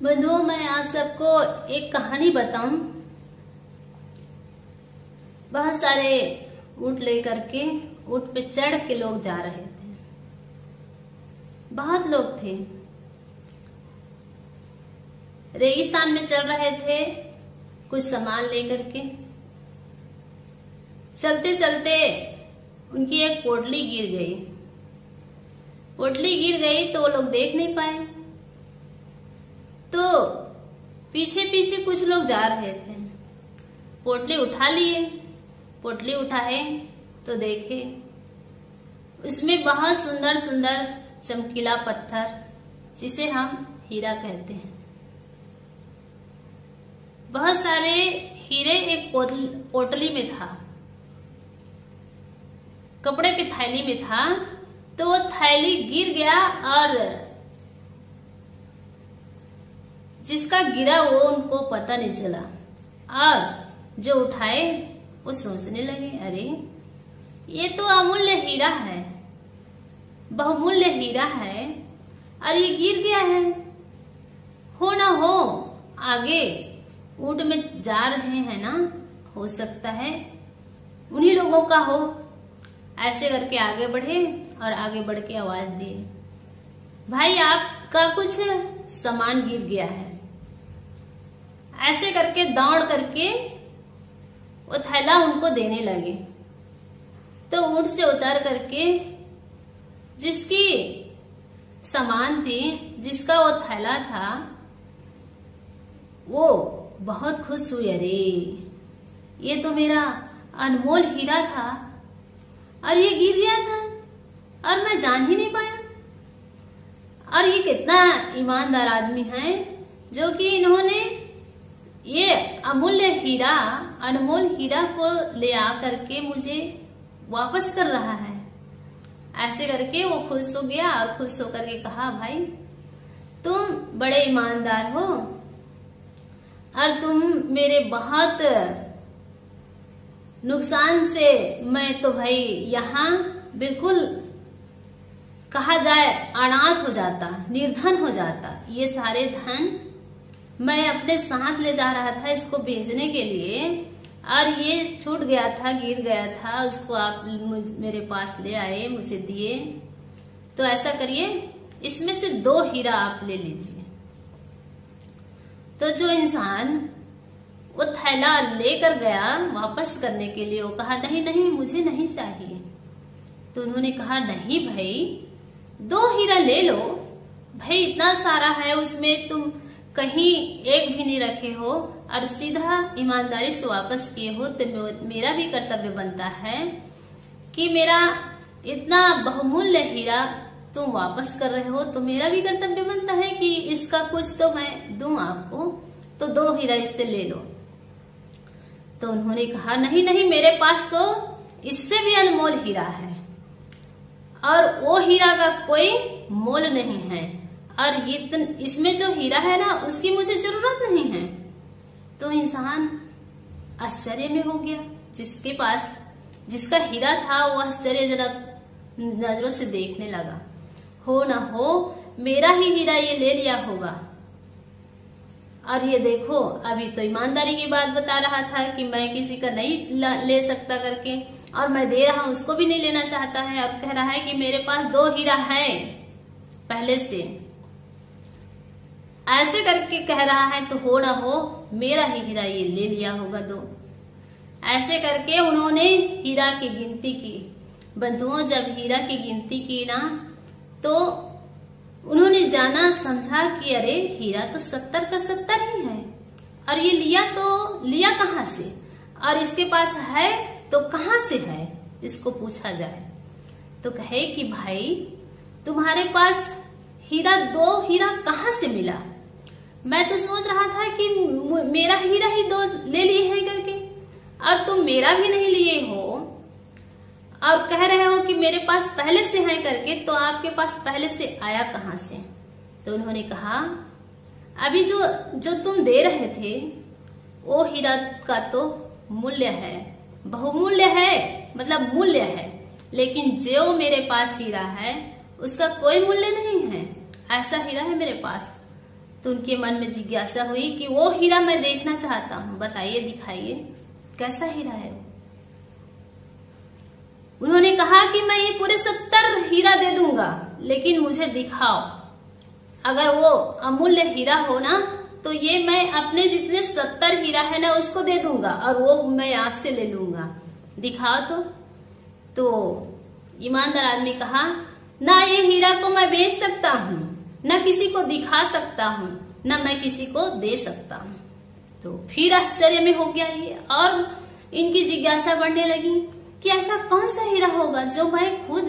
बंधुओं, मैं आप सबको एक कहानी बताऊं। बहुत सारे ऊंट लेकर के ऊंट पे चढ़ के लोग जा रहे थे। बहुत लोग थे, रेगिस्तान में चल रहे थे कुछ सामान लेकर के। चलते चलते उनकी एक पोटली गिर गई। पोटली गिर गई तो वो लोग देख नहीं पाए, तो पीछे पीछे कुछ लोग जा रहे थे। पोटली उठा लिए। पोटली उठाए तो देखे उसमें बहुत सुंदर सुंदर चमकीला पत्थर, जिसे हम हीरा कहते हैं। बहुत सारे हीरे एक पोटली में था, कपड़े की थैली में था। तो वो थैली गिर गया और जिसका गिरा वो उनको पता नहीं चला। और जो उठाए वो सोचने लगे, अरे ये तो अमूल्य हीरा है, बहुमूल्य हीरा है, और ये गिर गया है। हो ना हो आगे ऊंट में जा रहे हैं ना, हो सकता है उन्हीं लोगों का हो। ऐसे करके आगे बढ़े और आगे बढ़ के आवाज दिए, भाई आपका कुछ सामान गिर गया है। ऐसे करके दौड़ करके वो थैला उनको देने लगे। तो ऊंट से उतर करके जिसकी सामान थी, जिसका वो थैला था, वो बहुत खुश हुई। अरे ये तो मेरा अनमोल हीरा था और ये गिर गया था और मैं जान ही नहीं पाया। और ये कितना ईमानदार आदमी है जो कि इन्होंने ये अमूल्य हीरा, अनमोल हीरा को ले आकर के मुझे वापस कर रहा है। ऐसे करके वो खुश हो गया और खुश होकर के कहा, भाई तुम बड़े ईमानदार हो और तुम मेरे बहुत नुकसान से, मैं तो भाई यहाँ बिल्कुल कहा जाए अनाथ हो जाता, निर्धन हो जाता। ये सारे धन मैं अपने साथ ले जा रहा था इसको बेचने के लिए, और ये छूट गया था, गिर गया था, उसको आप मेरे पास ले आए, मुझे दिए। तो ऐसा करिए, इसमें से 2 हीरा आप ले लीजिए। तो जो इंसान वो थैला लेकर गया वापस करने के लिए, वो कहा नहीं नहीं मुझे नहीं चाहिए। तो उन्होंने कहा, नहीं भाई 2 हीरा ले लो, भाई इतना सारा है, उसमें तुम कहीं एक भी नहीं रखे हो और सीधा ईमानदारी से वापस किए हो। तो मेरा भी कर्तव्य बनता है कि मेरा इतना बहुमूल्य हीरा तुम वापस कर रहे हो, तो मेरा भी कर्तव्य बनता है कि इसका कुछ तो मैं दूं आपको। तो 2 हीरा इससे ले लो। तो उन्होंने कहा, नहीं नहीं मेरे पास तो इससे भी अनमोल हीरा है और वो हीरा का कोई मोल नहीं है, और ये इसमें जो हीरा है ना उसकी मुझे जरूरत नहीं है। तो इंसान आश्चर्य में हो गया। जिसके पास जिसका हीरा था वो आश्चर्यजनक नजरों से देखने लगा, हो ना हो मेरा ही हीरा ये ले लिया होगा। और ये देखो, अभी तो ईमानदारी की बात बता रहा था कि मैं किसी का नहीं ले सकता करके, और मैं दे रहा हूं उसको भी नहीं लेना चाहता है, और कह रहा है कि मेरे पास 2 हीरा है पहले से। ऐसे करके कह रहा है तो हो ना हो मेरा ही हीरा ये ले लिया होगा 2। ऐसे करके उन्होंने हीरा की गिनती की। बंधुओं, जब हीरा की गिनती की ना, तो उन्होंने जाना समझा कि अरे हीरा तो 70 का 70 ही है, और ये लिया कहाँ से, और इसके पास है तो कहाँ से है, इसको पूछा जाए। तो कहे कि भाई तुम्हारे पास हीरा 2 हीरा कहाँ से मिला? मैं तो सोच रहा था कि मेरा हीरा ही 2 ले लिए हैं करके, और तुम मेरा भी नहीं लिए हो और कह रहे हो कि मेरे पास पहले से है करके। तो आपके पास पहले से आया कहाँ से? तो उन्होंने कहा, अभी जो तुम दे रहे थे वो हीरा का तो मूल्य है, बहुमूल्य है, मतलब मूल्य है, लेकिन जो मेरे पास हीरा है उसका कोई मूल्य नहीं है। ऐसा हीरा है मेरे पास। तो उनके मन में जिज्ञासा हुई कि वो हीरा मैं देखना चाहता हूँ, बताइए, दिखाइए कैसा हीरा है वो। उन्होंने कहा कि मैं ये पूरे 70 हीरा दे दूंगा, लेकिन मुझे दिखाओ, अगर वो अमूल्य हीरा हो ना तो ये मैं अपने जितने 70 हीरा है ना उसको दे दूंगा और वो मैं आपसे ले लूंगा, दिखाओ। तो ईमानदार आदमी कहा, ना ये हीरा को मैं बेच सकता हूँ, न किसी को दिखा सकता हूँ, न मैं किसी को दे सकता हूँ। तो फिर आश्चर्य में हो गया ये, और इनकी जिज्ञासा बढ़ने लगी कि ऐसा कौन सा हीरा होगा जो मैं खुद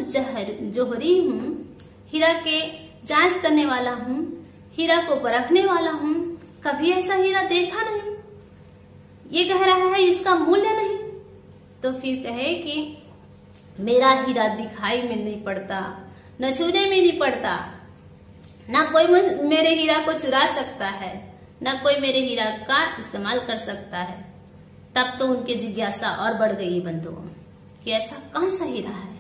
जौहरी हूँ, हीरा के जांच करने वाला हूँ, हीरा को परखने वाला हूँ, कभी ऐसा हीरा देखा नहीं, ये कह रहा है इसका मूल्य नहीं। तो फिर कहे कि मेरा हीरा दिखाई में नहीं पड़ता, न छूने में नहीं पड़ता, ना कोई मेरे हीरा को चुरा सकता है, ना कोई मेरे हीरा का इस्तेमाल कर सकता है। तब तो उनकी जिज्ञासा और बढ़ गई बंधुओं कि ऐसा कौन सा हीरा है।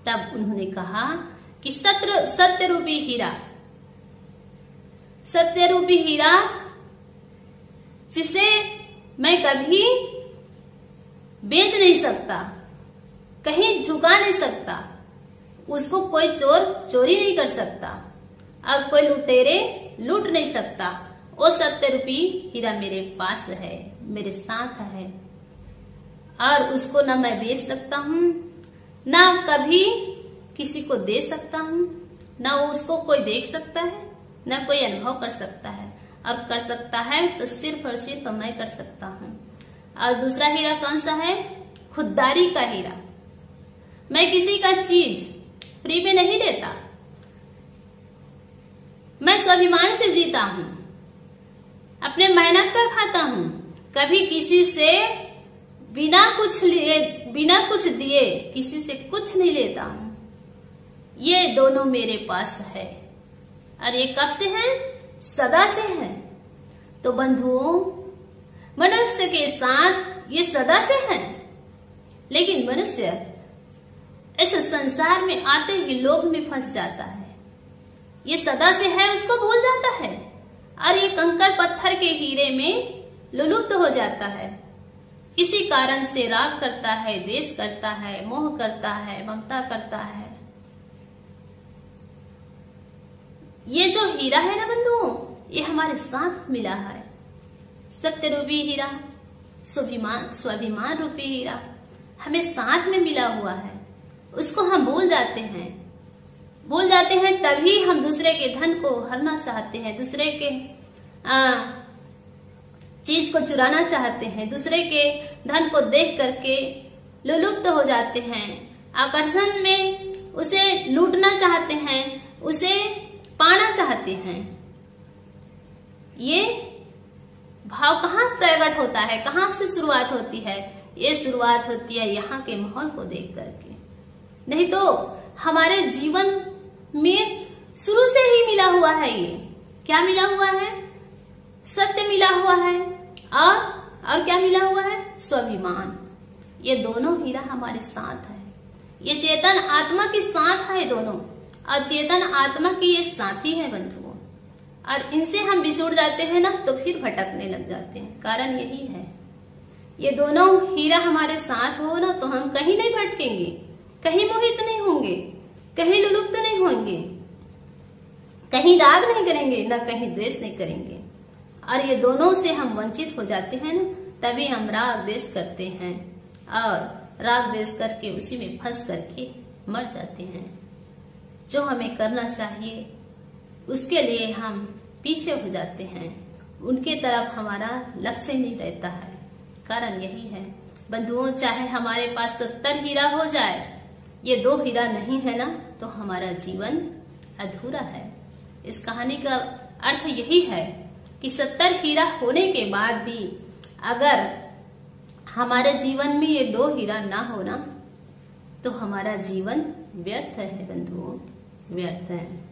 तब उन्होंने कहा कि सत्य रूपी हीरा, सत्य रूपी हीरा जिसे मैं कभी बेच नहीं सकता, कहीं झुका नहीं सकता, उसको कोई चोर चोरी नहीं कर सकता और कोई लुटेरे लूट नहीं सकता, वो सत्य रूपी हीरा मेरे पास है, मेरे साथ है, और उसको ना मैं बेच सकता हूँ, ना कभी किसी को दे सकता हूँ, ना उसको कोई देख सकता है, ना कोई अनुभव कर सकता है, और कर सकता है तो सिर्फ और सिर्फ मैं कर सकता हूँ। और दूसरा हीरा कौन सा है? खुददारी का हीरा। मैं किसी का चीज फ्री में नहीं लेता, मैं स्वाभिमान से जीता हूँ, अपने मेहनत कर खाता हूँ, कभी किसी से बिना कुछ दिए किसी से कुछ नहीं लेता हूँ। ये दोनों मेरे पास है, और ये कब से है? सदा से है। तो बंधुओं, मनुष्य के साथ ये सदा से है, लेकिन मनुष्य इस संसार में आते ही लोभ में फंस जाता है। ये सदा से है उसको भूल जाता है, और ये कंकड़ पत्थर के हीरे में लुलुप्त हो जाता है। इसी कारण से राग करता है, द्वेष करता है, मोह करता है, ममता करता है। ये जो हीरा है ना बंधुओं, ये हमारे साथ मिला है। सत्य रूपी हीरा, स्वाभिमान रूपी हीरा हमें साथ में मिला हुआ है। उसको हम भूल जाते हैं तभी हम दूसरे के धन को हरना चाहते हैं, दूसरे के चीज को चुराना चाहते हैं, दूसरे के धन को देख करके लुलुप्त हो जाते हैं, आकर्षण में उसे लूटना चाहते हैं, उसे पाना चाहते हैं। ये भाव कहाँ प्रकट होता है, कहाँ से शुरुआत होती है? ये शुरुआत होती है यहाँ के माहौल को देख करके। नहीं तो हमारे जीवन में शुरू से ही मिला हुआ है। ये क्या मिला हुआ है? सत्य मिला हुआ है, और क्या मिला हुआ है? स्वाभिमान। ये दोनों हीरा हमारे साथ है। ये चेतन आत्मा के साथ है दोनों, और चेतन आत्मा की ये साथी है बंधुओं। और इनसे हम बिछुड़ जाते हैं ना तो फिर भटकने लग जाते हैं। कारण यही है, ये दोनों हीरा हमारे साथ हो ना तो हम कहीं नहीं भटकेंगे, कहीं मोहित नहीं होंगे, कहीं लुलुप्त नहीं होंगे, कहीं राग नहीं करेंगे, ना कहीं द्वेष नहीं करेंगे। और ये दोनों से हम वंचित हो जाते हैं ना, तभी हम राग द्वेष करते हैं, और राग द्वेष करके उसी में फंस करके मर जाते हैं। जो हमें करना चाहिए उसके लिए हम पीछे हो जाते हैं, उनके तरफ हमारा लक्ष्य नहीं रहता है। कारण यही है बंधुओं, चाहे हमारे पास 70 हीरा हो जाए, ये 2 हीरा नहीं है ना तो हमारा जीवन अधूरा है। इस कहानी का अर्थ यही है कि 70 हीरा होने के बाद भी अगर हमारे जीवन में ये 2 हीरा ना होना तो हमारा जीवन व्यर्थ है बंधुओं, व्यर्थ है।